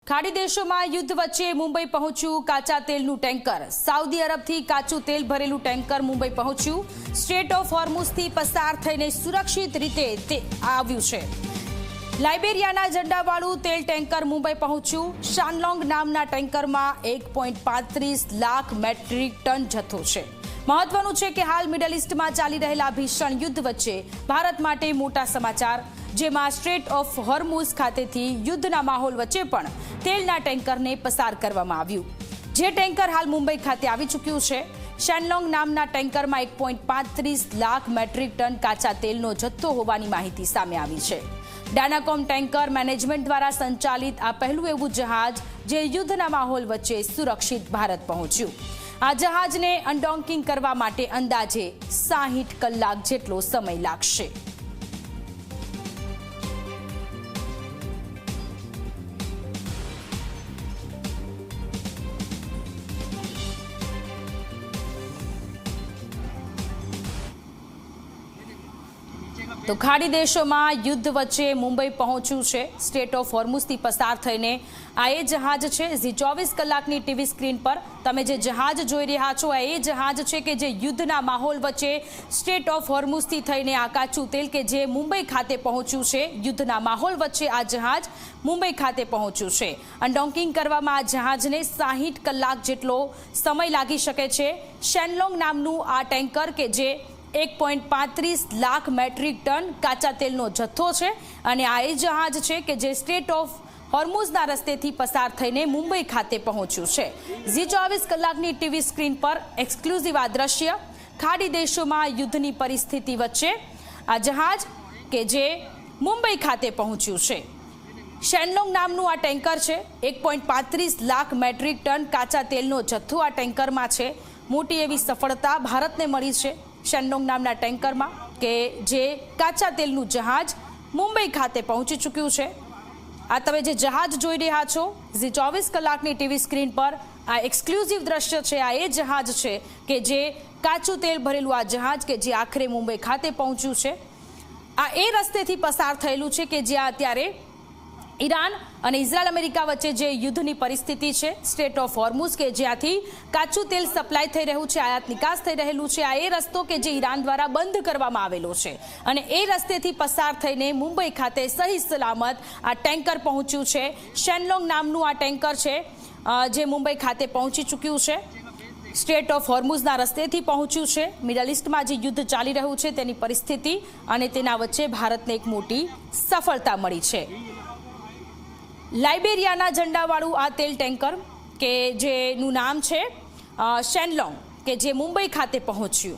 ખાડી દેશોમાં યુદ્ધ વચ્ચે મુંબઈ પહોંચ્યું કાચા તેલનું ટેન્કર। સાઉદી અરબથી કાચું તેલ ભરેલું ટેન્કર મુંબઈ પહોંચ્યું। સ્ટ્રેટ ઓફ હોર્મુઝથી પસાર થઈને સુરક્ષિત રીતે તે આવ્યું છે। લાઇબેરિયાના ઝંડાવાળું તેલ ટેન્કર મુંબઈ પહોંચ્યું। શાનલોંગ નામના ટેન્કરમાં 1.35 લાખ મેટ્રિક ટન જથ્થો છે। મહત્વનું છે કે હાલ મિડલ ઈસ્ટમાં ચાલી રહેલા ભીષણ યુદ્ધ વચ્ચે ભારત માટે મોટા સમાચાર, જેમાં સ્ટ્રેટ ઓફ હોર્મુઝ ખાતેથી યુદ્ધના માહોલ વચ્ચે પણ તેલના ટેન્કરને પસાર કરવામાં આવ્યું, જે ટેન્કર હાલ મુંબઈ ખાતે આવી ચૂક્યું છે। શાનલોંગ નામના ટેન્કરમાં 1.35 લાખ મેટ્રિક ટન કાચા તેલનો જથ્થો હોવાની માહિતી સામે આવી છે। ડાનાકોમ ટેન્કર મેનેજમેન્ટ દ્વારા સંચાલિત આ પહેલું એવું જહાજ જે યુદ્ધના માહોલ વચ્ચે સુરક્ષિત ભારત પહોંચ્યું। આ જહાજને અનડોકિંગ કરવા માટે અંદાજે 60 કલાક જેટલો સમય લાગશે। તો ખાડી દેશોમાં યુદ્ધ વચ્ચે મુંબઈ પહોંચ્યું છે। સ્ટ્રેટ ઓફ હોર્મુઝથી પસાર થઈને આ એ જહાજ છે। ઝી 24 કલાકની ટીવી સ્ક્રીન પર તમે જે જહાજ જોઈ રહ્યા છો આ એ જહાજ છે કે જે યુદ્ધના માહોલ વચ્ચે સ્ટ્રેટ ઓફ હોર્મુઝથી થઈને આ કાચું તેલ કે જે મુંબઈ ખાતે પહોંચ્યું છે। યુદ્ધના માહોલ વચ્ચે આ જહાજ મુંબઈ ખાતે પહોંચ્યું છે। અનડોકિંગ કરવામાં આ જહાજને 60 કલાક જેટલો સમય લાગી શકે છે। શાનલોંગ નામનું આ ટેન્કર કે જે 1.35 લાખ મેટ્રિક ટન કાચા તેલનો જથ્થો છે અને આ એ જહાજ છે કે જે સ્ટ્રેટ ઓફ હોર્મુઝના રસ્તેથી પસાર થઈને મુંબઈ ખાતે પહોંચ્યું છે। ઝી 24 કલાકની ટીવી સ્ક્રીન પર એક્સક્લુઝિવ આ દ્રશ્ય ખાડી દેશોમાં યુદ્ધની પરિસ્થિતિ વચ્ચે આ જહાજ કે જે મુંબઈ ખાતે પહોંચ્યું છે। શાનલોંગ નામનું આ ટેન્કર છે। 1.35 લાખ મેટ્રિક ટન કાચા તેલનો જથ્થો આ ટેન્કરમાં છે। મોટી એવી સફળતા ભારતને મળી છે શાનલોંગ નામના ટેન્કરમાં કે જે કાચા તેલનું જહાજ મુંબઈ ખાતે પહોંચી ચૂક્યું છે। આ તમે જે જહાજ જોઈ રહ્યા છો ઝી 24 કલાકની ટીવી સ્ક્રીન પર આ એક્સક્લુઝિવ દ્રશ્ય છે। આ એ જહાજ છે કે જે કાચું તેલ ભરેલું આ જહાજ કે જે આખરે મુંબઈ ખાતે પહોંચ્યું છે। આ એ રસ્તેથી પસાર થયેલું છે કે જ્યાં અત્યારે ઈરાન અને ઇઝરાયલ અમેરિકા વચ્ચે જે યુદ્ધની પરિસ્થિતિ છે। સ્ટ્રેટ ઓફ હોર્મુઝ કે જ્યાંથી કાચું તેલ સપ્લાય થઈ રહ્યું છે, આયાત નિકાસ થઈ રહેલું છે, આ એ રસ્તો કે જે ઈરાન દ્વારા બંધ કરવામાં આવેલો છે અને એ રસ્તેથી પસાર થઈને મુંબઈ ખાતે સહી સલામત આ ટેન્કર પહોંચ્યું છે। શાનલોંગ નામનું આ ટેન્કર છે જે મુંબઈ ખાતે પહોંચી ચૂક્યું છે। સ્ટ્રેટ ઓફ હોર્મુઝના રસ્તેથી પહોંચ્યું છે। મિડલ ઈસ્ટમાં જે યુદ્ધ ચાલી રહ્યું છે તેની પરિસ્થિતિ અને તેના વચ્ચે ભારતને એક મોટી સફળતા મળી છે। લાઇબેરિયાના ઝંડાવાળું આ તેલ ટેન્કર કે જેનું નામ છે શાનલોંગ કે જે મુંબઈ ખાતે પહોંચ્યું।